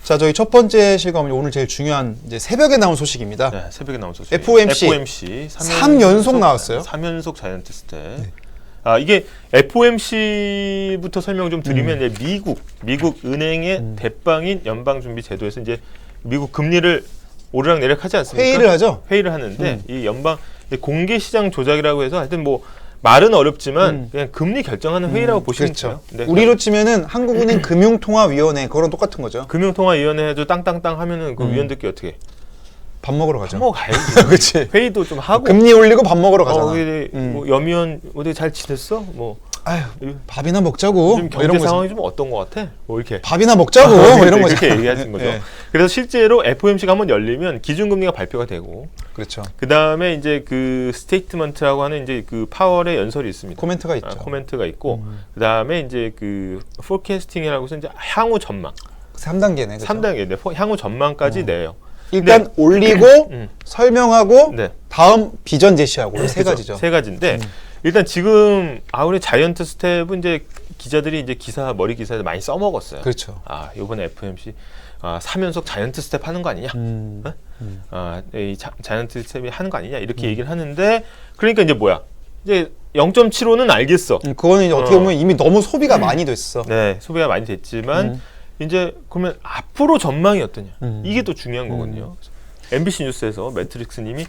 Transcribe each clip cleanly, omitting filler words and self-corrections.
자, 저희 첫 번째 실감은 오늘 제일 중요한 이제 새벽에 나온 소식입니다. 네, 새벽에 나온 소식. FOMC 3연속 나왔어요. 3연속 자이언트 스텝. 네. 아, 이게 FOMC부터 설명 좀 드리면 이제 미국 은행의 대빵인 연방준비제도에서 이제 미국 금리를 오르락내리락 하지 않습니까? 회의를 하죠. 회의를 하는데 이 연방 공개 시장 조작이라고 해서 하여튼 뭐 말은 어렵지만 그냥 금리 결정하는 회의라고 보시면 그렇죠. 돼요. 네, 우리로 치면은 한국은행 금융통화위원회 그거랑 똑같은 거죠. 금융통화위원회도 땅땅땅 하면은 그 위원들끼리 어떻게 해? 밥 먹으러 가죠. 밥 먹어 가야지. 그렇지. 회의도 좀 하고. 금리 올리고 밥 먹으러 가잖아. 뭐 염위원 어디 잘 지냈어? 뭐 아유, 밥이나 먹자고. 요즘 경제 이런 상황이 좀 어떤 것 같아? 뭐 이렇게 밥이나 먹자고. 이런 거죠. 이렇게 얘기하신 거죠. 네. 그래서 실제로 FOMC가 한번 열리면 기준금리가 발표가 되고, 그렇죠. 그 다음에 이제 그 스테이트먼트라고 하는 이제 그 파월의 연설이 있습니다. 코멘트가 있죠. 코멘트가 있고, 그 다음에 이제 그 포캐스팅이라고 해서 이제 향후 전망. 3단계네. 그렇죠? 3단계 향후 전망까지 내요. 일단 올리고 설명하고 네. 다음 비전 제시하고 세 그렇죠. 가지죠. 세 가지인데 일단 지금 우리 자이언트 스텝은 이제 기자들이 이제 머리 기사에 많이 써먹었어요. 그렇죠. 이번에 FOMC 3연속 자이언트 스텝 하는 거 아니냐? 이 자이언트 스텝이 하는 거 아니냐? 이렇게 얘기를 하는데 그러니까 이제 뭐야? 이제 0.75는 알겠어. 그거는 이제 어떻게 보면 이미 너무 소비가 많이 됐어. 네, 소비가 많이 됐지만 이제 그러면 앞으로 전망이 어떠냐? 이게 또 중요한 거거든요. MBC 뉴스에서 매트릭스님이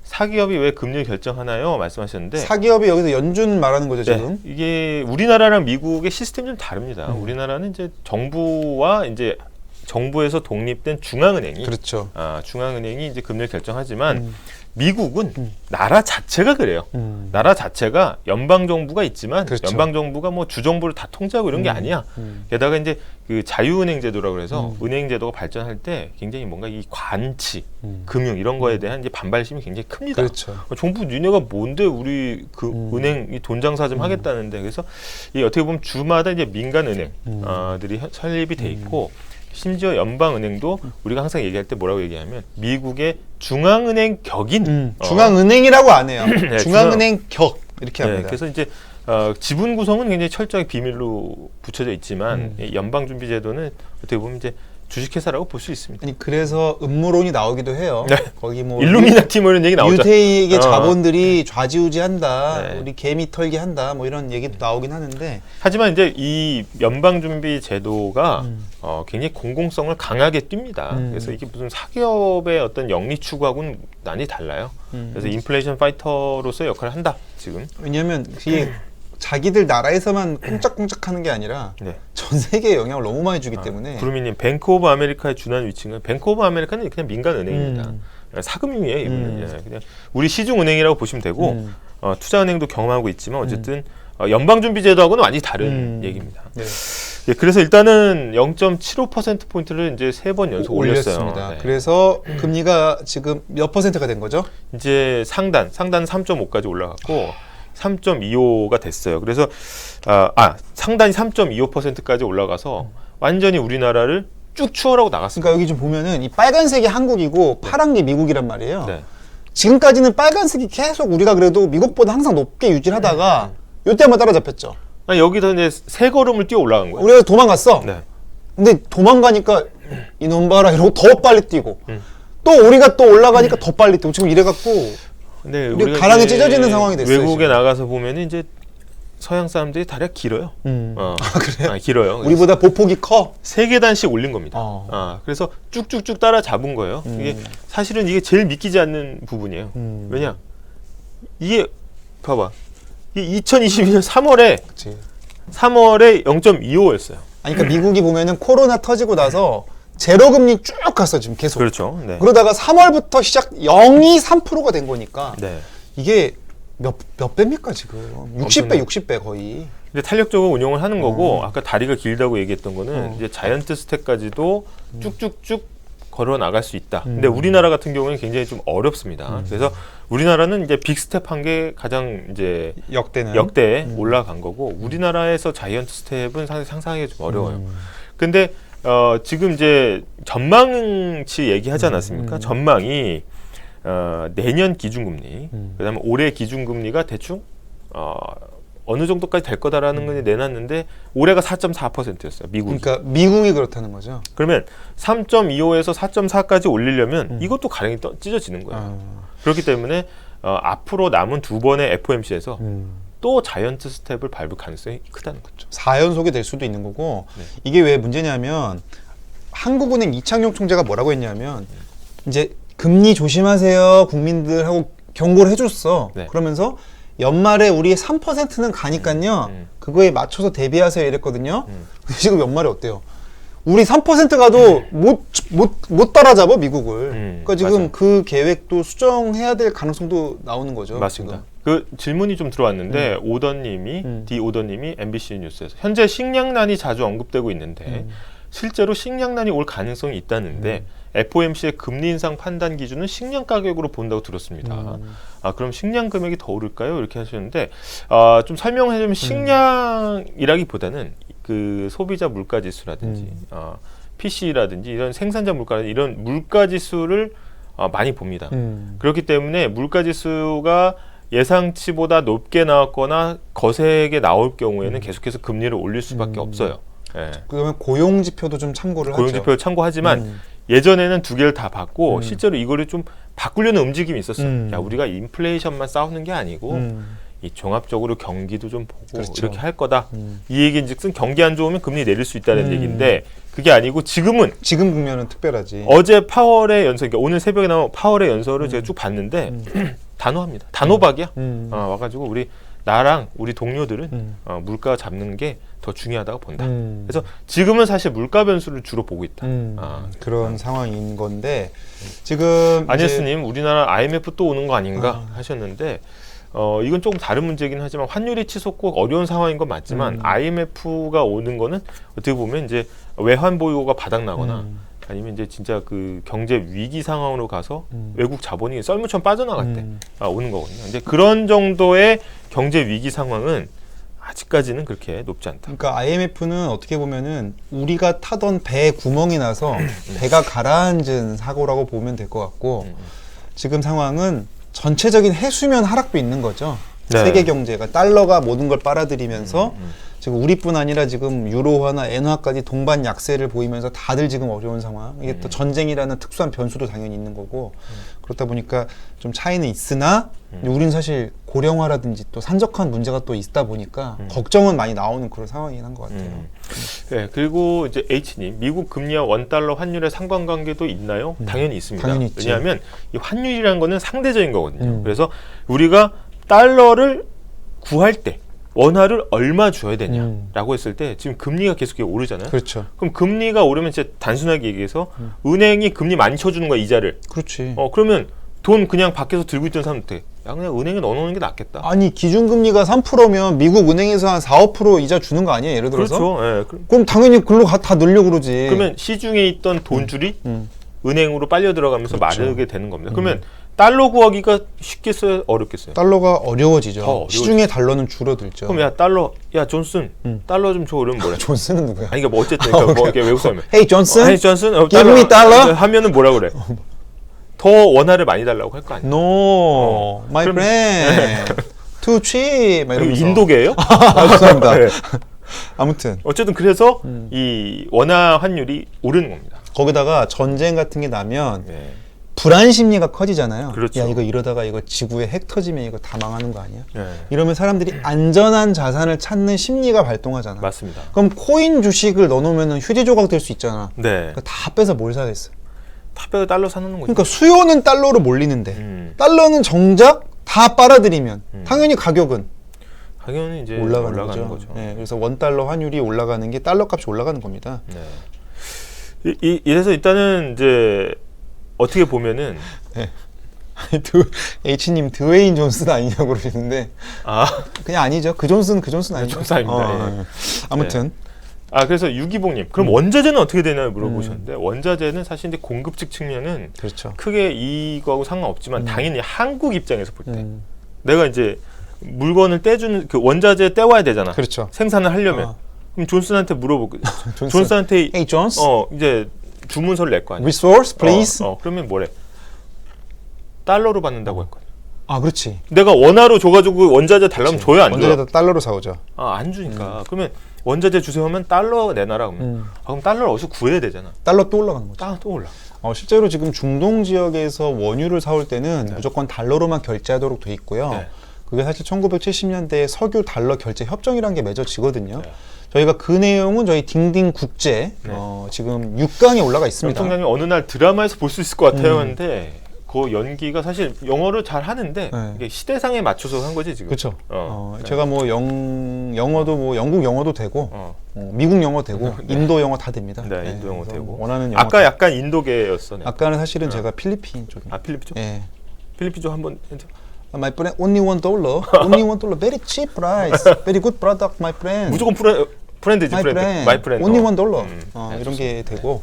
사기업이 왜 금리를 결정하나요? 말씀하셨는데 사기업이 여기서 연준 말하는 거죠 지금? 네, 이게 우리나라랑 미국의 시스템이 좀 다릅니다. 우리나라는 이제 정부와 이제 정부에서 독립된 중앙은행이 그렇죠. 중앙은행이 이제 금리를 결정하지만 미국은 나라 자체가 그래요. 나라 자체가 연방 정부가 있지만 그렇죠. 연방 정부가 뭐 주정부를 다 통제하고 이런 게 아니야. 게다가 이제 그 자유은행 제도라고 해서 은행 제도가 발전할 때 굉장히 뭔가 이 관치, 금융 이런 거에 대한 이제 반발심이 굉장히 큽니다. 그렇죠. 정부 니네가 뭔데 우리 그 은행 이 돈 장사 좀 하겠다는데 그래서 이 어떻게 보면 주마다 이제 민간 은행들이 설립이 돼 있고. 심지어 연방은행도 우리가 항상 얘기할 때 뭐라고 얘기하면 미국의 중앙은행 격인 중앙은행이라고 안 해요. 네, 중앙은행 격 이렇게 합니다. 그래서 이제 지분 구성은 굉장히 철저하게 비밀로 붙여져 있지만 연방준비제도는 어떻게 보면 이제 주식회사라고 볼 수 있습니다. 아니 그래서 음모론이 나오기도 해요. 네. 거기 뭐 일루미나티 뭐 이런 얘기 나오죠. 유태익의 자본들이 좌지우지한다, 네. 우리 개미 털기 한다, 뭐 이런 얘기도 나오긴 하는데. 하지만 이제 이 연방준비제도가 굉장히 공공성을 강하게 띱니다. 그래서 이게 무슨 사기업의 어떤 영리 추구하고는 많이 달라요. 그래서 인플레이션 파이터로서의 역할을 한다 지금. 왜냐하면 이게 자기들 나라에서만 꼼짝꼼짝하는 게 아니라 전 세계에 영향을 너무 많이 주기 때문에. 구루미님, 뱅크 오브 아메리카의 준한 위치는 뱅크 오브 아메리카는 그냥 민간 은행입니다. 사금융이에요, 이분은. 그냥 우리 시중 은행이라고 보시면 되고 투자은행도 경험하고 있지만 어쨌든 연방준비제도하고는 완전히 다른 얘기입니다. 네. 예, 그래서 일단은 0.75% 포인트를 이제 3번 연속 올렸습니다. 네. 그래서 금리가 지금 몇 퍼센트가 된 거죠? 이제 상단 3.5까지 올라갔고. 3.25가 됐어요. 그래서 상단이 3.25%까지 올라가서 완전히 우리나라를 쭉 추월하고 나갔습니다. 그러니까 여기 좀 보면은 이 빨간색이 한국이고 파란 게 미국이란 말이에요. 네. 지금까지는 빨간색이 계속 우리가 그래도 미국보다 항상 높게 유지를 하다가 이때만 따라잡혔죠. 여기서 이제 세 걸음을 뛰어 올라간 거예요. 우리가 도망갔어. 네. 근데 도망가니까 이놈 봐라 이러고 더 빨리 뛰고 또 우리가 또 올라가니까 더 빨리 뛰고 지금 이래갖고 네, 우리가 가랑이 찢어지는 상황이 됐어요. 외국에 지금. 나가서 보면 이제 서양 사람들이 다리가 길어요. 그래요? 길어요. 우리보다 보폭이 커. 3계단씩 올린 겁니다. 그래서 쭉쭉쭉 따라 잡은 거예요. 이게 사실은 이게 제일 믿기지 않는 부분이에요. 왜냐? 이게 봐봐. 이게 2022년 3월에 그치. 0.25였어요. 아니 그러니까 미국이 보면은 코로나 터지고 나서 제로 금리 쭉 갔어 지금 계속. 그렇죠. 네. 그러다가 3월부터 시작 0.3%가 된 거니까 네. 이게 몇 배입니까 지금? 60배, 60배 거의. 근데 탄력적으로 운영을 하는 거고 아까 다리가 길다고 얘기했던 거는 이제 자이언트 스텝까지도 쭉쭉쭉 걸어 나갈 수 있다. 근데 우리나라 같은 경우는 굉장히 좀 어렵습니다. 그래서 우리나라는 이제 빅 스텝 한 게 가장 이제 역대에 올라간 거고 우리나라에서 자이언트 스텝은 상상하기 좀 어려워요. 근데 지금 이제 전망치 얘기하지 않았습니까? 전망이 내년 기준금리, 그다음에 올해 기준금리가 대충 어느 정도까지 될 거다라는 걸 내놨는데 올해가 4.4%였어요. 미국이. 그러니까 미국이 그렇다는 거죠. 그러면 3.25에서 4.4까지 올리려면 이것도 가령이 찢어지는 거예요. 그렇기 때문에 앞으로 남은 두 번의 FOMC에서 또 자이언트 스텝을 밟을 가능성이 크다는 거죠. 4연속이 될 수도 있는 거고 네. 이게 왜 문제냐면 한국은행 이창용 총재가 뭐라고 했냐면 이제 금리 조심하세요 국민들 하고 경고를 해줬어. 네. 그러면서 연말에 우리 3%는 가니까요 그거에 맞춰서 대비하세요 이랬거든요. 근데 지금 연말에 어때요? 우리 3% 가도 못 따라잡아 미국을. 그러니까 지금 맞아요. 그 계획도 수정해야 될 가능성도 나오는 거죠. 맞습니다. 그 질문이 좀 들어왔는데 디 오더님이 MBC 뉴스에서 현재 식량난이 자주 언급되고 있는데 실제로 식량난이 올 가능성이 있다는데 FOMC의 금리 인상 판단 기준은 식량 가격으로 본다고 들었습니다. 그럼 식량 금액이 더 오를까요? 이렇게 하셨는데 좀 설명해주면 식량이라기보다는 그 소비자 물가 지수라든지 PC라든지 이런 생산자 물가 이런 물가 지수를 많이 봅니다. 그렇기 때문에 물가 지수가 예상치보다 높게 나왔거나 거세게 나올 경우에는 계속해서 금리를 올릴 수밖에 없어요. 예. 그러면 고용 지표도 좀 참고를 하죠. 고용지표를 참고하지만 예전에는 두 개를 다 받고 실제로 이거를 좀 바꾸려는 움직임이 있었어요. 야, 우리가 인플레이션만 싸우는 게 아니고 이 종합적으로 경기도 좀 보고 그렇죠. 이렇게 할 거다. 이 얘기인즉슨 경기 안 좋으면 금리 내릴 수 있다는 얘기인데 그게 아니고 지금은 지금 국면은 특별하지. 어제 파월의 연설, 그러니까 오늘 새벽에 나온 파월의 연설을 제가 쭉 봤는데 단호합니다. 단호박이야. 와가지고 나랑 우리 동료들은 물가 잡는 게 더 중요하다고 본다. 그래서 지금은 사실 물가 변수를 주로 보고 있다. 그런 상황인 건데 지금 아니에스님 우리나라 IMF 또 오는 거 아닌가 하셨는데 이건 조금 다른 문제긴 하지만 환율이 치솟고 어려운 상황인 건 맞지만 IMF가 오는 거는 어떻게 보면 이제 외환 보유고가 바닥나거나 아니면 이제 진짜 그 경제 위기 상황으로 가서 외국 자본이 썰물처럼 빠져나갈 때 오는 거거든요. 근데 그런 정도의 경제 위기 상황은 아직까지는 그렇게 높지 않다. 그러니까 IMF는 어떻게 보면은 우리가 타던 배에 구멍이 나서 배가 가라앉은 사고라고 보면 될 것 같고 지금 상황은 전체적인 해수면 하락도 있는 거죠. 네. 세계 경제가 달러가 모든 걸 빨아들이면서 지금 우리뿐 아니라 지금 유로화나 엔화까지 동반 약세를 보이면서 다들 지금 어려운 상황. 이게 또 전쟁이라는 특수한 변수도 당연히 있는 거고 그렇다 보니까 좀 차이는 있으나 우리는 사실 고령화라든지 또 산적한 문제가 또 있다 보니까 걱정은 많이 나오는 그런 상황이긴 한 것 같아요. 네, 그리고 이제 H님, 미국 금리와 원달러 환율의 상관관계도 있나요? 당연히 있습니다. 당연히 있지. 왜냐하면 이 환율이라는 거는 상대적인 거거든요. 그래서 우리가 달러를 구할 때 원화를 얼마 줘야 되냐라고 했을 때 지금 금리가 계속 오르잖아요. 그렇죠. 그럼 금리가 오르면 진짜 단순하게 얘기해서 은행이 금리 많이 쳐주는 거야, 이자를. 그렇지. 그러면 돈 그냥 밖에서 들고 있던 사람한테 야 그냥 은행에 넣어놓는 게 낫겠다. 아니 기준금리가 3%면 미국 은행에서 한 4~5% 이자 주는 거 아니에요? 예를 들어서? 그렇죠. 예. 그럼 당연히 글로 다 늘려 그러지. 그러면 시중에 있던 돈줄이 은행으로 빨려 들어가면서 그렇죠. 마르게 되는 겁니다. 그러면 달러 구하기가 쉽겠어요? 어렵겠어요? 달러가 어려워지죠. 더 어려워지죠. 시중의 달러는 줄어들죠. 그럼 야 달러, 야 존슨, 달러 좀 줘. 이러면 뭐래? 존슨은 누구야? 아니 그러니까 뭐 어쨌든 그러니까 뭐 이렇게 외국 사람. Hey 존슨? 헤이 존슨, Give me 달러? 하면은 뭐라 그래? 더 원화를 많이 달라고 할 거 아니야? No, my 그럼- friend. Too cheap. 막 그럼 이러면서. 인도계예요? 죄송합니다. 네. 아무튼 어쨌든 그래서 이 원화 환율이 오르는 겁니다. 거기다가 전쟁 같은 게 나면 네. 불안 심리가 커지잖아요. 그렇죠. 야 이거 이러다가 이거 지구에 핵 터지면 이거 다 망하는 거 아니야? 네. 이러면 사람들이 안전한 자산을 찾는 심리가 발동하잖아. 맞습니다. 그럼 코인 주식을 넣어놓으면 휴지 조각 될 수 있잖아. 네. 그러니까 다 빼서 뭘 사겠어? 탑백을 달러 사놓는 거죠. 그러니까 수요는 달러로 몰리는데 달러는 정작 다 빨아들이면 당연히 가격은 당연히 이제 올라가는 거죠. 네, 그래서 원달러 환율이 올라가는 게 달러 값이 올라가는 겁니다. 네. 이래서 일단은 이제 어떻게 보면은 H님 드웨인 존슨 아니냐고 그러시는데 그냥 아니죠. 그 존슨 아니죠. 존슨 아닙니다. 예. 아무튼 그래서 유기봉님 그럼 원자재는 어떻게 되나요 물어보셨는데 원자재는 사실 이제 공급 측 측면은 그렇죠. 크게 이거하고 상관없지만 당연히 한국 입장에서 볼 때 내가 이제 물건을 떼주는 그 원자재 떼와야 되잖아. 그렇죠. 생산을 하려면 그럼 존슨한테 물어보고 존슨한테 Hey 존스, 이제 주문서를 낼 거 아니야. resource please. 그러면 뭐래? 달러로 받는다고 할 거야. 아, 그렇지. 내가 원화로 줘가지고 원자재 달라면 그렇지. 줘야 안 줘요? 원자재도 달러로 사오죠. 아, 안 주니까. 그러면 원자재 주세요 하면 달러 내놔라 그러면. 아, 그럼 달러를 어디서 구해야 되잖아. 달러 또 올라가는 거죠. 또 올라. 실제로 지금 중동 지역에서 원유를 사올 때는 네. 무조건 달러로만 결제하도록 돼 있고요. 네. 그게 사실 1970년대에 석유 달러 결제 협정이라는 게 맺어지거든요. 네. 저희가 그 내용은 저희 딩딩 국제 네. 지금 6강에 올라가 있습니다. 대통령이 어느 날 드라마에서 볼 수 있을 것 같아요. 근데 그 연기가 사실 영어를 잘 하는데 네. 이게 시대상에 맞춰서 한 거지 지금. 그렇죠. 네. 제가 뭐 영어도 뭐 영국 영어도 되고 미국 영어 되고 네. 인도 영어 다 됩니다. 네, 인도 영어 그래서 되고. 원하는 영어. 아까 약간 인도계였어. 네. 아까는 사실은 제가 필리핀 쪽. 아, 필리핀 쪽? 예. 필리핀 쪽 한번 My friend, only $1. Only $1. Very cheap price. Very good product, my friend. 무조건 프렌드지. My friend. 마이 프렌드. Only $1. 네, 이런 게 되고.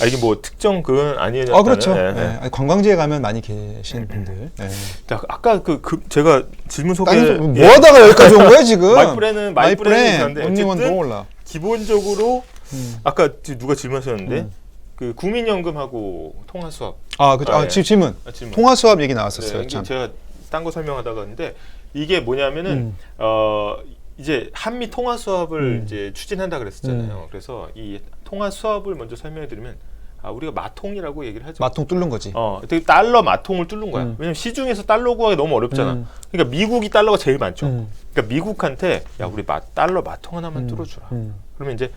아, 이게 뭐 특정 그건 아니에요. 그렇죠. 네, 네. 네. 아니, 관광지에 가면 많이 계신 분들. 네. 자, 아까 제가 질문 소개 뭐 하다가 여기까지 온 거예요, 지금? 마이 프렌드 only $1. 기본적으로 아까 누가 질문하셨는데 그 국민연금하고 통화수합. 그죠. 예. 질문. 질문. 통화수합 얘기 나왔었어요. 네, 참. 제가 딴 거 설명하다가 했는데 이게 뭐냐면은 이제 한미 통화 수합을 이제 추진한다 그랬었잖아요. 그래서 이 통화 수합을 먼저 설명해 드리면 우리가 마통이라고 얘기를 하죠. 마통 뚫는 거지. 되게 달러 마통을 뚫는 거야. 왜냐면 시중에서 달러 구하기 너무 어렵잖아. 그러니까 미국이 달러가 제일 많죠. 그러니까 미국한테 야, 우리 달러 마통 하나만 뚫어주라. 그러면 이제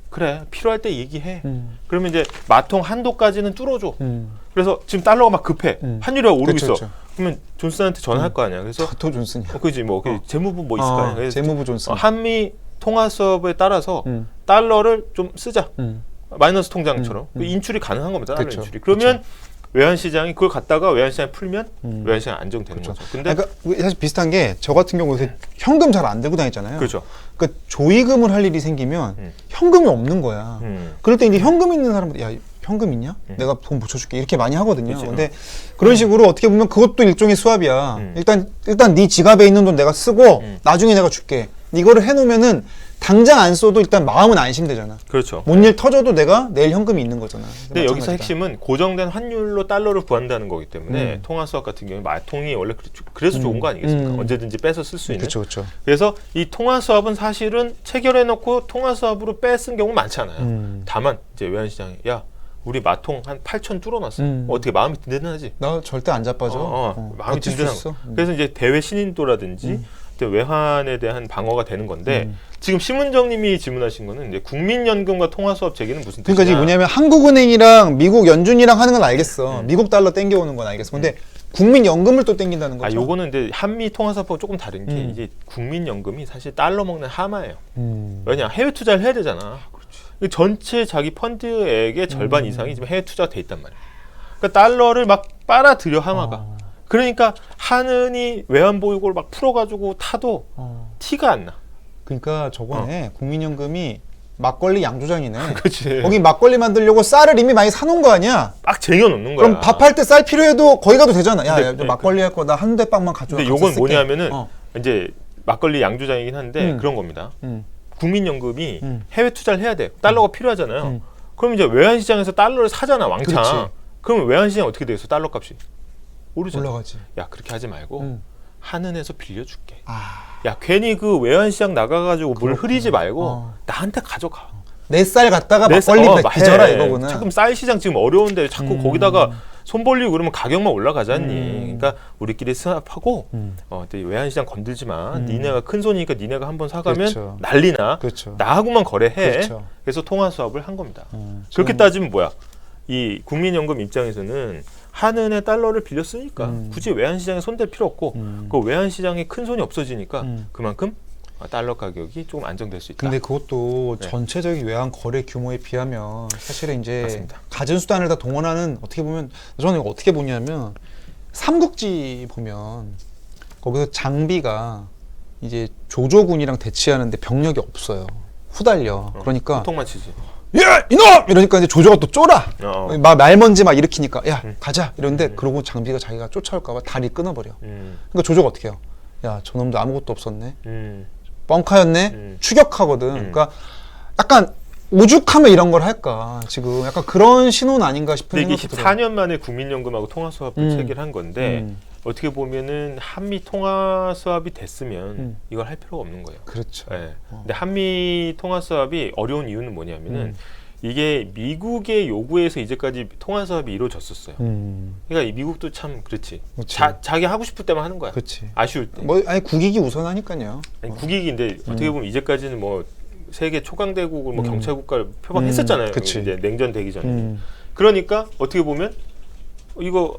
그래, 필요할 때 얘기해. 그러면 이제 마통 한도까지는 뚫어줘. 그래서 지금 달러가 막 급해. 환율이 오르고 그쵸, 있어. 그쵸. 그러면 존슨한테 전화할 거 아니야. 그래서 또 존슨이야. 그지 뭐 재무부 뭐 있을 거 아니야. 그래서 재무부 존슨. 한미 통화 수업에 따라서 달러를 좀 쓰자. 마이너스 통장처럼 인출이 가능한 겁니다. 달러 그쵸, 인출이. 그러면 외환 시장이 그걸 갖다가 외환 시장에 풀면 외환 시장 안정되는 거죠. 근데 그러니까 사실 비슷한 게 저 같은 경우에 현금 잘 안 들고 다니잖아요. 그렇죠. 그러니까 조의금을 할 일이 생기면 현금이 없는 거야. 그럴 때 이제 현금 있는 사람들 야 현금 있냐? 내가 돈 붙여줄게 이렇게 많이 하거든요. 그치. 근데 그런 식으로 어떻게 보면 그것도 일종의 수합이야. 일단 네 지갑에 있는 돈 내가 쓰고 나중에 내가 줄게. 이거를 해놓으면은 당장 안 써도 일단 마음은 안심되잖아. 그렇죠. 뭔 일 터져도 내가 내일 현금이 있는 거잖아. 근데 여기서 마찬가지다. 핵심은 고정된 환율로 달러를 구한다는 거기 때문에 통화 수합 같은 경우에 마통이 원래 그래서 좋은 거 아니겠습니까? 언제든지 빼서 쓸 수 있는. 그렇죠, 그렇죠. 그래서 이 통화 수합은 사실은 체결해놓고 통화 수합으로 빼쓴 경우 많잖아요. 다만 이제 외환시장이 야 우리 마통 한 8천 뚫어놨어. 어떻게 마음이 든든하지? 나 절대 안 자빠져. 마음이 버틸 수 든든한 있어. 거. 그래서 이제 대외 신인도라든지 외환에 대한 방어가 되는 건데 지금 심은정님이 질문하신 거는 이제 국민연금과 통화수합 제기는 무슨 뜻이냐? 그러니까 지금 뭐냐면 한국은행이랑 미국 연준이랑 하는 건 알겠어. 미국 달러 땡겨오는 건 알겠어. 근데 국민연금을 또 땡긴다는 거죠. 요거는 이제 한미 통화수합하고 조금 다른 게 이제 국민연금이 사실 달러 먹는 하마예요. 왜냐 해외 투자를 해야 되잖아. 전체 자기 펀드액의 절반 이상이 지금 해외 투자가 돼 있단 말이야. 그러니까 달러를 막 빨아들여 하마가. 그러니까 하느니 외환 보유고를 막 풀어가지고 타도 티가 안 나. 그러니까 저번에 국민연금이 막걸리 양조장이네. 그렇지. 거기 막걸리 만들려고 쌀을 이미 많이 사놓은 거 아니야? 막 쟁여놓는 거야. 그럼 밥할 때 쌀 필요해도 거기 가도 되잖아. 야, 근데, 막걸리 할 거 나 한 대빵만 가져와. 근데 요건 쓸게. 뭐냐면은 이제 막걸리 양조장이긴 한데 그런 겁니다. 국민연금이 해외 투자를 해야 돼. 달러가 필요하잖아요. 그럼 이제 외환시장에서 달러를 사잖아, 왕창. 그렇지. 그러면 외환시장 어떻게 되겠어? 달러 값이 오르잖아. 올라가지. 야 그렇게 하지 말고 한은에서 빌려줄게. 아, 야 괜히 그 외환시장 나가가지고 물 흐리지 말고 나한테 가져가. 내 쌀 갖다가 내 막걸리 쌀, 빚어라 해. 이거구나. 자꾸 쌀 시장 지금 어려운데 자꾸 거기다가 손 벌리고 그러면 가격만 올라가잖니. 그러니까 우리끼리 수합하고 외환시장 건들지 마. 니네가 큰 손이니까 니네가 한번 사가면 그렇죠. 난리나. 그렇죠. 나하고만 거래해. 그렇죠. 그래서 통화 수합을 한 겁니다. 그렇게 따지면 뭐야? 이 국민연금 입장에서는 한은의 달러를 빌렸으니까 굳이 외환시장에 손댈 필요 없고 그 외환시장에 큰 손이 없어지니까 그만큼 달러 가격이 조금 안정될 수 있다. 근데 그것도 네. 전체적인 외환 거래 규모에 비하면 사실은 이제 맞습니다. 가진 수단을 다 동원하는 어떻게 보면 저는 이거 어떻게 보냐면 삼국지 보면 거기서 장비가 이제 조조군이랑 대치하는데 병력이 없어요. 후달려. 그러니까 통만 치지. 야 이놈 이러니까 이제 조조가 또 쫄아. 막 말먼지 막 일으키니까 야 가자 이러는데 그러고 장비가 자기가 쫓아올까봐 다리 끊어버려. 그러니까 조조가 어떻게 해요? 야 저놈도 아무것도 없었네. 뻥카였네. 추격하거든. 그러니까 약간 오죽하면 이런 걸 할까 지금 약간 그런 신호는 아닌가 싶은 근데 이게 생각도 들어요. 14년 만에 국민연금하고 통화수합을 체결한 건데 어떻게 보면은 한미 통화 수합이 됐으면 이걸 할 필요가 없는 거예요. 그렇죠. 예. 근데 한미 통화 수합이 어려운 이유는 뭐냐면은 이게 미국의 요구에서 이제까지 통화 수합이 이루어졌었어요. 그러니까 이 미국도 참 그렇지. 그렇지. 자기 하고 싶을 때만 하는 거야. 그렇지. 아쉬울 때. 뭐 아니 국익이 우선하니까요. 아니, 국익인데 어떻게 보면 이제까지는 뭐 세계 초강대국을 뭐 경찰 국가를 표방했었잖아요. 그치. 이제 냉전 되기 전에. 그러니까 어떻게 보면 이거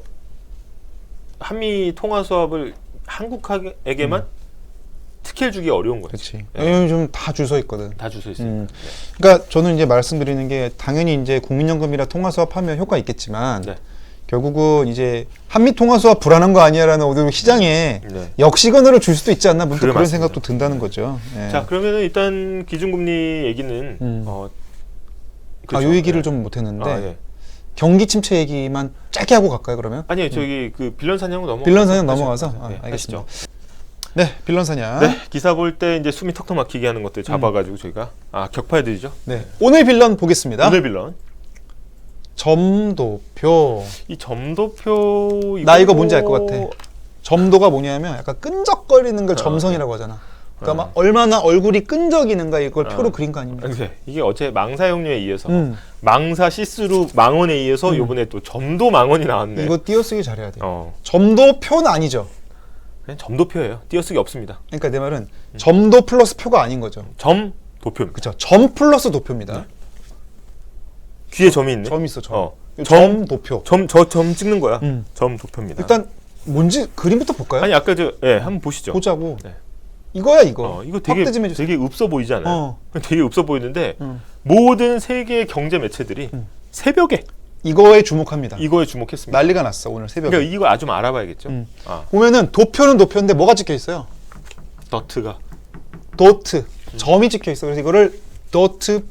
한미 통화 수합을 한국에게만 특혜를 주기 어려운 거지. 그렇지. 예. 왜냐면 좀 다 줄 서 있거든. 다 주소 있어요. 그러니까 저는 이제 말씀드리는 게 당연히 이제 국민연금이라 통화 수합하면 효과 있겠지만 네. 결국은 이제 한미 통화 수합 불안한 거 아니야라는 어느 시장에 네. 역시건으로 줄 수도 있지 않나 문득 그래, 그런 맞습니다. 생각도 든다는 거죠. 예. 자, 그러면은 일단 기준금리 얘기는 요 요 얘기를 좀 못했는데 예. 경기 침체 얘기만 짧게 하고 갈까요 그러면? 아니요, 저기 그 빌런 사냥으로 넘어가. 빌런 사냥 넘어가서 네, 알겠습니다. 하시죠. 네, 빌런 사냥. 네, 기사 볼 때 이제 숨이 턱턱 막히게 하는 것들 잡아가지고 저희가 격파해드리죠. 네, 오늘 빌런 보겠습니다. 오늘 빌런. 점도표. 이 점도표 나 이거 뭔지 알 것 같아. 점도가 뭐냐면 약간 끈적거리는 걸 점성이라고 하잖아. 그러니까 막 얼마나 얼굴이 끈적이는가 이걸 표로 그린 거 아닙니까? 네, 이게 어제 망사용료에 이어서 망사 시스루 망원에 이어서 이번에 또 점도 망원이 나왔네. 이거 띄어쓰기 잘해야 돼. 어, 점도표는 아니죠. 그냥 점도표예요. 띄어쓰기 없습니다. 그러니까 내 말은 점도 플러스 표가 아닌 거죠. 점도표입니다. 그렇죠. 점 플러스 도표입니다. 귀에 점이 있네. 점 있어, 점. 어. 점도표. 저 점 찍는 거야. 점도표입니다. 일단 뭔지 그림부터 볼까요? 아니 아까 한번 보시죠. 보자고. 네. 이거야 이거. 이거 확대 좀 해주세요. 되게 없어 보이지 않아요? 되게 없어 보이는데 응. 모든 세계 경제 매체들이 새벽에 이거에 주목합니다. 이거에 주목했습니다. 난리가 났어 오늘 새벽에. 그러니까 이거 좀 알아봐야겠죠. 보면은 도표는 도표인데 뭐가 찍혀 있어요? 더트가 도트. 점이 찍혀 있어. 그래서 이거를 도트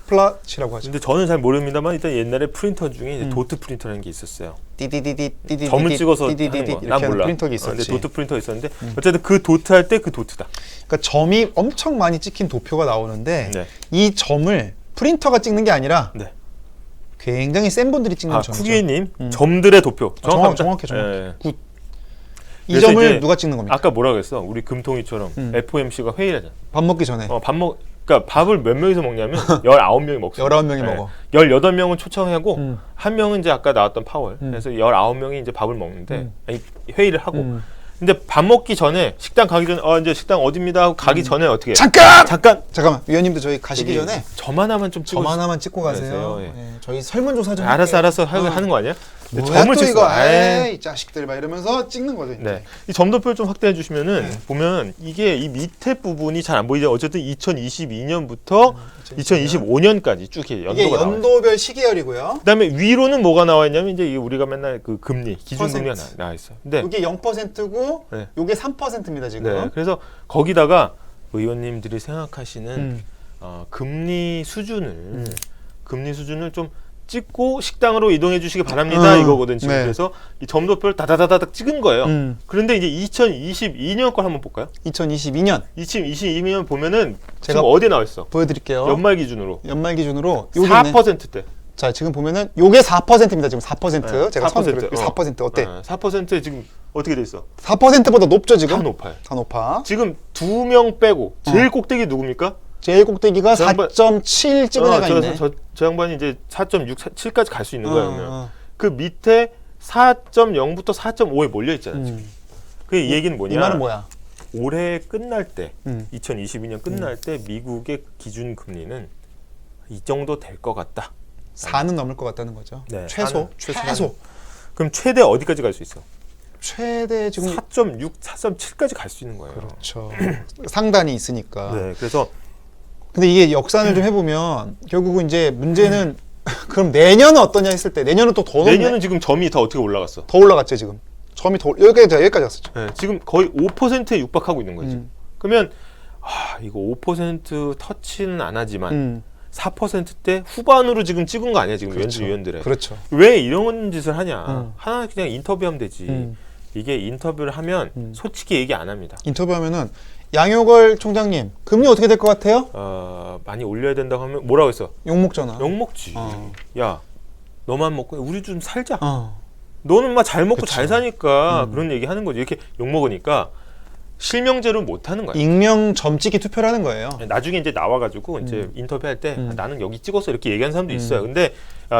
플랫이라고 하죠. 근데 저는 잘 모릅니다만 일단 옛날에 프린터 중에 이제 도트 프린터라는 게 있었어요. 띠디디디 점을 찍어서 하는 띠디디디 거. 이렇게 난 하는 몰라. 프린터가 근데 있었지. 도트 프린터 있었는데 어쨌든 그 도트 할 때 그 도트다. 그러니까 점이 엄청 많이 찍힌 도표가 나오는데 네. 이 점을 프린터가 찍는 게 아니라 네. 굉장히 센 분들이 찍는 점이죠. 쿠기님 점들의 도표. 정확해. 예. 굿. 이 그래서 점을 이제 누가 찍는 겁니까? 아까 뭐라 그랬어? 우리 금통이처럼 FOMC가 회의를 하잖아. 밥 먹기 전에 그러니까 밥을 몇 명이서 먹냐면 19명이 먹습니다. 19명이 먹어. 18명은 초청하고 한 명은 이제 아까 나왔던 파월. 그래서 19명이 이제 밥을 먹는데 아니, 회의를 하고. 근데 밥 먹기 전에 식당 가기 전에 이제 식당 어디입니다 하고 가기 전에 어떻게 해요? 잠깐만 위원님도 저희 가시기 전에 점 하나만 좀 찍어 점 하나만 찍고 가세요. 예. 예, 저희 설문조사 좀 알았어 할게요. 하는 거 아니야? 근데 뭐야 또 찍어. 이거 에이. 이 자식들 막 이러면서 찍는 거죠. 이제. 네. 이 점도표를 좀 확대해 주시면은 보면 이게 이 밑에 부분이 잘 안 보이죠. 어쨌든 2022년부터 2025년까지 쭉 이렇게 이게 연도가 나와요. 연도별 시계열이고요. 그다음에 위로는 뭐가 나와 있냐면 이제 이게 우리가 맨날 그 금리, 기준금리가 나와 있어요. 근데 이게 0%고 네. 이게 3%입니다 지금. 네. 그래서 거기다가 의원님들이 생각하시는 금리 수준을 좀 찍고 식당으로 이동해 주시기 바랍니다. 이거거든 지금. 네. 그래서 이 점도표를 다다다닥 찍은 거예요. 그런데 이제 2022년 걸 한번 볼까요? 2022년 2022년 보면은 제가 지금 어디에 나와 있어? 보여드릴게요. 연말 기준으로 연말 기준으로 여기 4%대. 자 지금 보면은 요게 4%입니다. 지금 4%. 네, 제가 4%. 4% 어때? 4%에 지금 어떻게 돼 있어? 4%보다 높죠 지금? 다 높아요. 다 높아. 지금 2명 빼고 제일 꼭대기 누굽니까? 제일 꼭대기가 저 양반- 4.7 찍은 애가 있네. 저 양반이 이제 4.6, 7까지 갈 수 있는 거예요. 그러면. 어. 그 밑에 4.0부터 4.5에 몰려 있잖아요. 지금. 그 이 얘기는 뭐냐? 이 말은 뭐야? 올해 끝날 때, 음. 2022년 끝날 때 미국의 기준 금리는 이 정도 될 것 같다. 4는 넘을 것 같다는 거죠. 네, 최소. 4는 최소. 그럼 최대 어디까지 갈 수 있어? 최대 지금 4.6, 4.7까지 갈 수 있는 거예요. 그렇죠. 상단이 있으니까. 네, 그래서 근데 이게 역산을 좀 해보면 결국은 이제 문제는 그럼 내년은 어떠냐 했을 때 내년은 또 더 높네. 내년은 지금 점이 더 어떻게 올라갔어? 더 올라갔죠 지금. 점이 더 여기까지 왔었죠. 네, 지금 거의 5%에 육박하고 있는 거예요. 지금. 그러면 이거 5% 터치는 안 하지만 4%대 후반으로 지금 찍은 거 아니야 지금 그렇죠. 위원들에. 그렇죠. 왜 이런 짓을 하냐? 하나 그냥 인터뷰하면 되지. 이게 인터뷰를 하면 솔직히 얘기 안 합니다. 인터뷰하면은 양효걸 총장님 금리 어떻게 될 것 같아요? 많이 올려야 된다고 하면 뭐라고 했어? 욕 먹잖아. 욕 먹지. 야, 너만 먹고 우리 좀 살자. 너는 막 잘 먹고 그쵸. 잘 사니까 그런 얘기 하는 거지. 이렇게 욕 먹으니까 실명제로 못 하는 거야. 익명 점찍기 투표를 하는 거예요. 나중에 이제 나와가지고 이제 인터뷰할 때 나는 여기 찍었어 이렇게 얘기하는 사람도 음. 있어요. 근데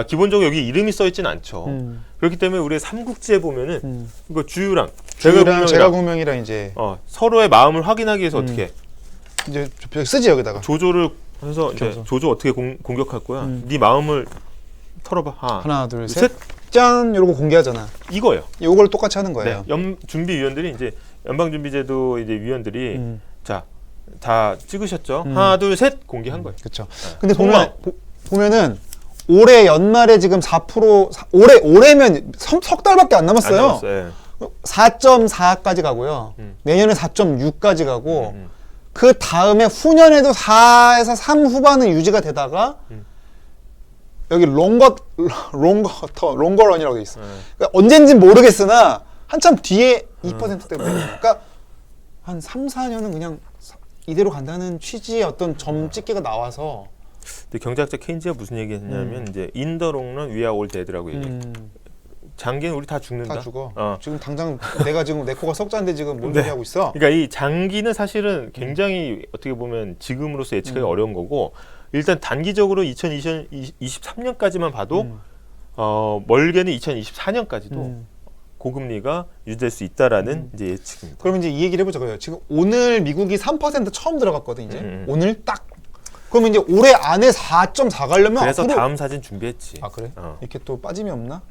기본적으로 여기 이름이 써 있진 않죠. 그렇기 때문에 우리 삼국지에 보면은 이거 주유랑 제가 공명이랑 이제 서로의 마음을 확인하기 위해서 어떻게 해? 이제 쓰지 여기다가. 조조를 해서 이제 그래서. 조조 어떻게 공격할 거야? 네 마음을 털어봐. 하나, 둘, 셋. 셋. 짠! 이러고 공개하잖아. 이거예요. 이걸 똑같이 하는 거예요. 준비위원들이 이제 연방준비제도 이제 위원들이 자 다 찍으셨죠? 하나, 둘, 셋 공개한 거예요. 그렇죠. 네. 근데 속마음. 보면은 올해 연말에 지금 4% 올해면 석 달밖에 안 안 남았어요. 남았어요. 예. 4.4까지 가고요. 내년에 4.6까지 가고 음. 그 다음에 후년에도 4에서 3 후반은 유지가 되다가 여기 롱거런이라고 돼 있어. 그러니까 언젠진 모르겠으나 한참 뒤에 2%대가 그러니까 한 3, 4년은 그냥 이대로 간다는 취지의 어떤 점 찍기가 나와서 근데 경제학자 케인즈가 무슨 얘기했냐면 이제 인더롱런 위아 올 데드라고 얘기해. 장기는 우리 다 죽는다. 다 죽어. 어. 지금 당장 내가 지금 내 코가 썩자는데 지금 뭔 네. 소리 하고 있어? 그러니까 이 장기는 사실은 굉장히 어떻게 보면 지금으로서 예측하기 어려운 거고 일단 단기적으로 2023년까지만 봐도 멀게는 2024년까지도 고금리가 유지될 수 있다라는 이제 예측입니다. 그럼 이제 이 얘기를 해보자고요. 지금 오늘 미국이 3% 처음 들어갔거든 이제. 오늘 딱. 그럼 이제 올해 안에 4.4 가려면 그래서 앞으로 다음 사진 준비했지. 아 그래? 이렇게 또 빠짐이 없나?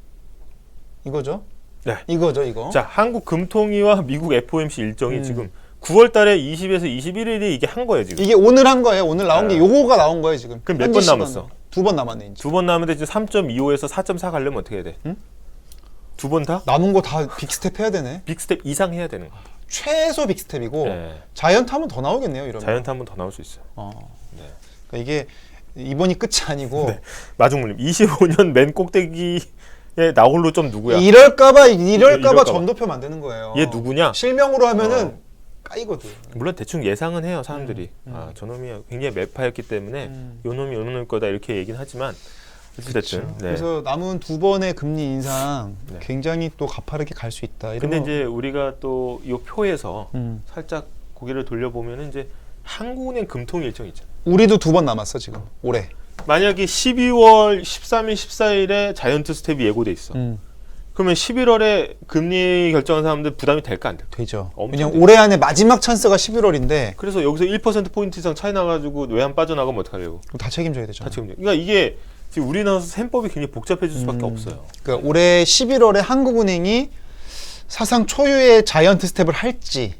이거죠? 네. 이거죠 이거. 자, 한국 금통위와 미국 FOMC 일정이 지금 9월 달에 20에서 21일에 이게 한 거예요, 지금. 이게 오늘 한 거예요. 오늘 나온 게 요거가 나온 거예요 지금. 그럼 몇 현지 번 시간으로. 남았어? 2번 남았네 이제. 두 번 남았는데 이제 3.25에서 4.4 가려면 어떻게 해야 돼? 두 번 다? 남은 거 다 빅스텝 해야 되네. 빅스텝 이상 해야 되는 거야. 최소 빅스텝이고 네. 자이언트 하면 더 나오겠네요 이러면. 자이언트 한 번 더 나올 수 있어요. 네. 그러니까 이게 이번이 끝이 아니고 네. 마중물님 25년 맨 꼭대기에 나홀로 좀 누구야? 이럴까봐 이럴까봐. 점도표 만드는 거예요. 얘 누구냐? 실명으로 하면은 까이거든. 물론 대충 예상은 해요 사람들이. 아, 저놈이 굉장히 매파였기 때문에 요 놈이 요 놈일 거다 이렇게 얘기는 하지만 어쨌든. 네. 그래서 남은 두 번의 금리 인상 네. 굉장히 또 가파르게 갈 수 있다. 근데 이제 우리가 또 이 표에서 음. 살짝 고개를 돌려보면은 이제 한국은행 금통 일정 있잖아요. 우리도 두 번 남았어 지금 올해. 만약에 12월 13일, 14일에 자이언트 스텝이 예고돼 있어. 그러면 11월에 금리 결정한 사람들 부담이 될까 안 될까? 되죠. 엄청 왜냐면 되죠. 올해 안에 마지막 찬스가 11월인데 그래서 여기서 1%포인트 이상 차이 나가지고 외환 빠져나가면 어떡하려고? 다 책임져야 되죠. 다 책임져. 그러니까 이게 지금 우리나라 셈법이 굉장히 복잡해질 수밖에 없어요. 그러니까 올해 11월에 한국은행이 사상 초유의 자이언트 스텝을 할지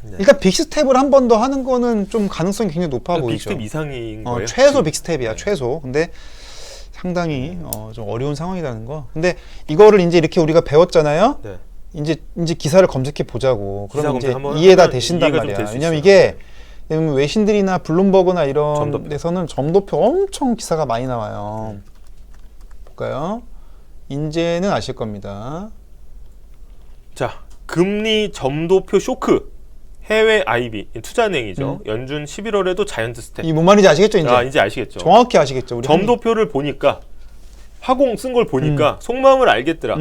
네. 일단 빅스텝을 한 번 더 하는 거는 좀 가능성이 굉장히 높아 보이죠. 빅스텝 이상인 거예요. 최소 빅스텝이야 최소. 근데 상당히 좀 어려운 상황이라는 거. 근데 이거를 이제 이렇게 우리가 배웠잖아요. 네. 이제 기사를 검색해 보자고. 기사 그러면 이제 검색 한번 이해가 하면 되신단 이해가 좀 말이야. 될수 왜냐면 있어요. 이게 왜냐면 외신들이나 블룸버그나 이런 점도표. 데서는 점도표 엄청 기사가 많이 나와요. 볼까요? 인제는 아실 겁니다. 자, 금리 점도표 쇼크. 해외 IB 투자은행이죠. 연준 11월에도 자이언트 스텝. 이 뭔 말인지 아시겠죠? 이제 이제 아시겠죠. 정확히 아시겠죠? 우리 점도표를 보니까 화공 쓴 걸 보니까 속마음을 알겠더라.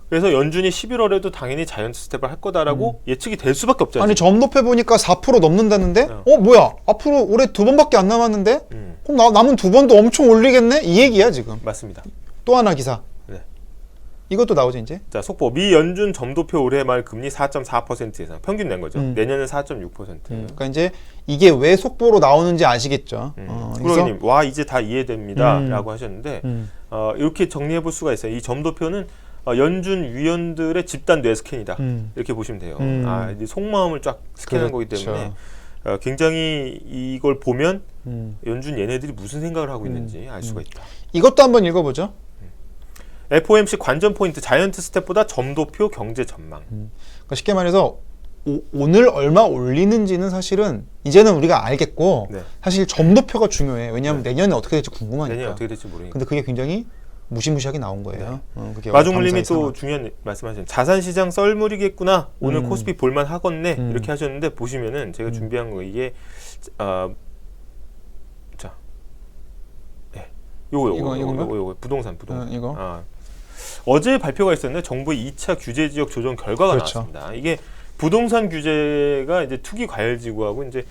그래서 연준이 11월에도 당연히 자이언트 스텝을 할 거다라고 예측이 될 수밖에 없잖아요. 아니 점도표 보니까 4% 넘는다는데? 뭐야? 앞으로 올해 두 번밖에 안 남았는데? 그럼 남은 두 번도 엄청 올리겠네? 이 얘기야 지금. 맞습니다. 또 하나 기사. 네. 이것도 나오죠 이제. 자, 속보. 미 연준 점도표 올해 말 금리 4.4% 예상. 평균 낸 거죠. 내년은 4.6%. 그러니까 이제 이게 왜 속보로 나오는지 아시겠죠? 프로님, 와 이제 다 이해됩니다라고 하셨는데 이렇게 정리해 볼 수가 있어요. 이 점도표는 연준 위원들의 집단 뇌 스캔이다. 이렇게 보시면 돼요. 이제 속마음을 쫙 스캔한 거기 때문에 굉장히 이걸 보면 연준 얘네들이 무슨 생각을 하고 있는지 알 수가 있다. 이것도 한번 읽어보죠. FOMC 관전 포인트 자이언트 스텝보다 점도표 경제 전망. 그러니까 쉽게 말해서 오늘 얼마 올리는지는 사실은 이제는 우리가 알겠고 네. 사실 점도표가 중요해. 왜냐하면 내년에 어떻게 될지 궁금하니까. 내년 어떻게 될지 모르니까. 근데 그게 굉장히 무시무시하게 나온 거예요. 그게 마중물님이 감사의 또 상황. 중요한 말씀하신 자산시장 썰물이겠구나. 오늘 코스피 볼만 하겠네. 이렇게 하셨는데 보시면은 제가 준비한 거 이게 요거 이건가? 부동산 이거? 어제 발표가 있었는데 정부의 2차 규제 지역 조정 결과가 그렇죠. 나왔습니다. 이게 부동산 규제가 이제 투기 과열 지구하고 이제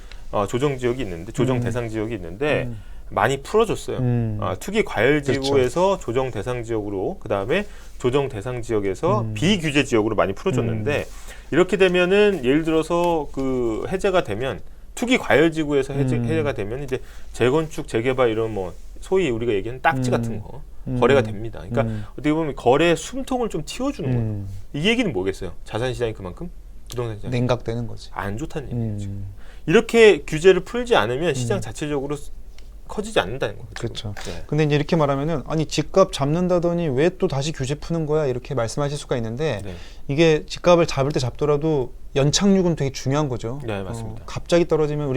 조정 지역이 있는데 조정 대상 지역이 있는데 많이 풀어줬어요. 투기 과열 지구에서 조정 대상 지역으로 그 다음에 조정 대상 지역에서 비규제 지역으로 많이 풀어줬는데 이렇게 되면은 예를 들어서 그 해제가 되면 투기 과열 지구에서 해제가 되면 이제 재건축 재개발 이런 뭐 소위 우리가 얘기하는 딱지 같은 거 거래가 됩니다. 그러니까 어떻게 보면 거래 숨통을 좀 틔워주는 거예요. 이 얘기는 뭐겠어요? 자산 시장이 그만큼 부동산 시장이 냉각되는 거지. 안 좋다는 얘기예요. 지금. 이렇게 규제를 풀지 않으면 시장 자체적으로 커지지 않는다는 거죠. 그렇죠. 네. 근데 이제 이렇게 말하면은 아니 집값 잡는다더니 왜 또 다시 규제 푸는 거야 이렇게 말씀하실 수가 있는데 네. 이게 집값을 잡을 때 잡더라도 연착륙은 되게 중요한 거죠. 네, 맞습니다. 갑자기 떨어지면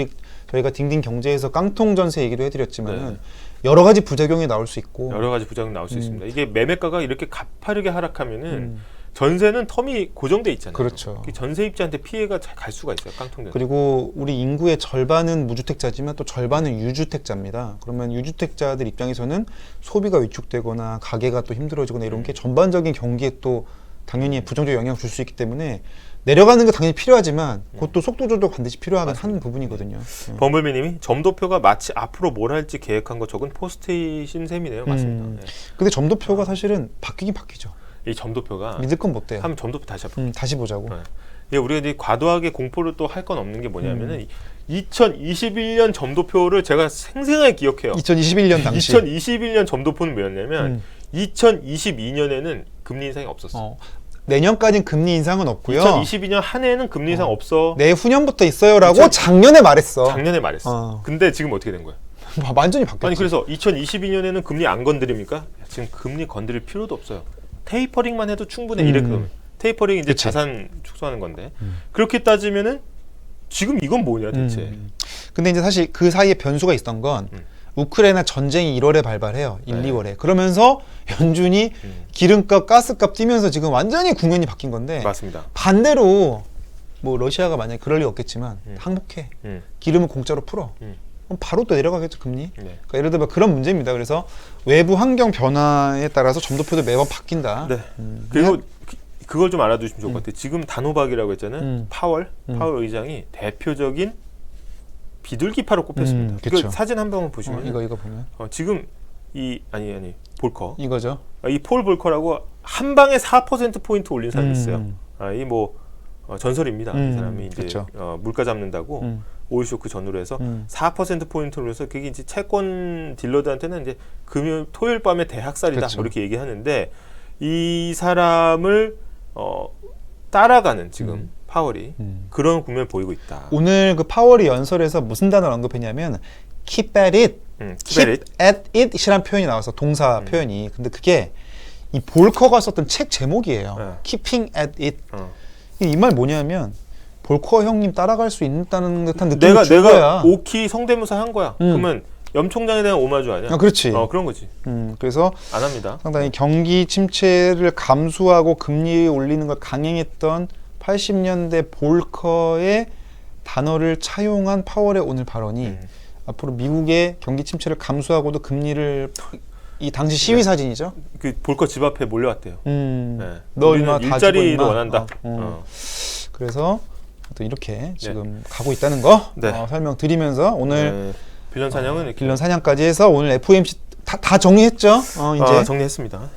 저희가 딩딩 경제에서 깡통 전세 얘기도 해드렸지만은 네. 여러 가지 부작용이 나올 수 있고 여러 가지 부작용이 나올 수 있습니다. 이게 매매가가 이렇게 가파르게 하락하면은 전세는 텀이 고정돼 있잖아요. 그렇죠. 전세입자한테 피해가 갈 수가 있어요. 깡통전. 그리고 우리 인구의 절반은 무주택자지만 또 절반은 유주택자입니다. 그러면 유주택자들 입장에서는 소비가 위축되거나 가게가 또 힘들어지거나 이런 게 전반적인 경기에 또 당연히 부정적 영향을 줄 수 있기 때문에 내려가는 거 당연히 필요하지만 그것도 속도 조절 반드시 필요한 한 부분이거든요. 범블비님이 점도표가 마치 앞으로 뭘 할지 계획한 것 적은 포스트잇인 셈이네요. 맞습니다. 네. 근데 점도표가 사실은 바뀌긴 바뀌죠. 이 점도표가 믿을 건 못 돼요. 한번 점도표 다시 한번 다시 보자고. 네. 이게 우리가 이제 과도하게 공포를 또 할 건 없는 게 뭐냐면은 2021년 점도표를 제가 생생하게 기억해요. 2021년 당시. 2021년 점도표는 뭐였냐면 2022년에는 금리 인상이 없었어. 내년까지는 금리 인상은 없고요. 2022년 한 해는 금리 인상 없어. 내후년부터 있어요라고 작년에 말했어. 작년에 말했어. 근데 지금 어떻게 된 거야? 완전히 바뀌었지. 아니 그래서 2022년에는 금리 안 건드립니까? 지금 금리 건드릴 필요도 없어요. 테이퍼링만 해도 충분해. 이렇게 테이퍼링이 이제 그치. 자산 축소하는 건데 그렇게 따지면은 지금 이건 뭐냐 대체? 근데 이제 사실 그 사이에 변수가 있던 건 우크라이나 전쟁이 1월에 발발해요. 1, 네. 2월에. 그러면서 연준이 기름값, 가스값 뛰면서 지금 완전히 국면이 바뀐 건데 맞습니다. 반대로 뭐 러시아가 만약에 그럴 리 없겠지만 항복해. 기름은 공짜로 풀어. 그럼 바로 또 내려가겠죠, 금리. 네. 그러니까 예를 들어 그런 문제입니다. 그래서 외부 환경 변화에 따라서 점도표도 매번 바뀐다. 네. 그리고 그걸 좀 알아두시면 좋을 것 같아요. 지금 단호박이라고 했잖아요. 파월 의장이 대표적인 비둘기파로 꼽혔습니다. 그쵸. 그 사진 한 번 보시면 이거 보면 지금 아니 볼커 이거죠. 이 폴 볼커라고 한 방에 4% 포인트 올린 사람이 있어요. 이 뭐 전설입니다. 이 사람이 이제 그쵸. 물가 잡는다고 오일 쇼크 전후로 해서 4% 포인트로 해서 그게 이제 채권 딜러들한테는 이제 토요일 밤에 대학살이다 그쵸. 뭐 이렇게 얘기하는데 이 사람을 따라가는 지금 파월이 그런 국면을 보이고 있다. 오늘 그 파월이 연설에서 무슨 단어를 언급했냐면 keep at it, keep at it이란 표현이 나와서 동사 표현이. 근데 그게 이 볼커가 썼던 책 제목이에요. keeping at it. 이 말 뭐냐면 볼커 형님 따라갈 수 있다는 듯한 느낌이 줄 거야. 내가 오키 성대모사 한 거야. 그러면 염 총장에 대한 오마주 아니야? 그렇지. 그런 거지. 그래서 안 합니다. 상당히 경기 침체를 감수하고 금리 올리는 걸 강행했던 80년대 볼커의 단어를 차용한 파월의 오늘 발언이 앞으로 미국의 경기 침체를 감수하고도 금리를 이 당시 시위 사진이죠. 그 볼커 집 앞에 몰려왔대요. 네. 너 우리는 일자리를 원한다. 그래서 또 이렇게 지금 가고 있다는 거 설명드리면서 오늘 빌런 사냥은 이렇게 빌런 사냥까지 해서 오늘 FOMC 다 정리했죠. 이제 정리했습니다.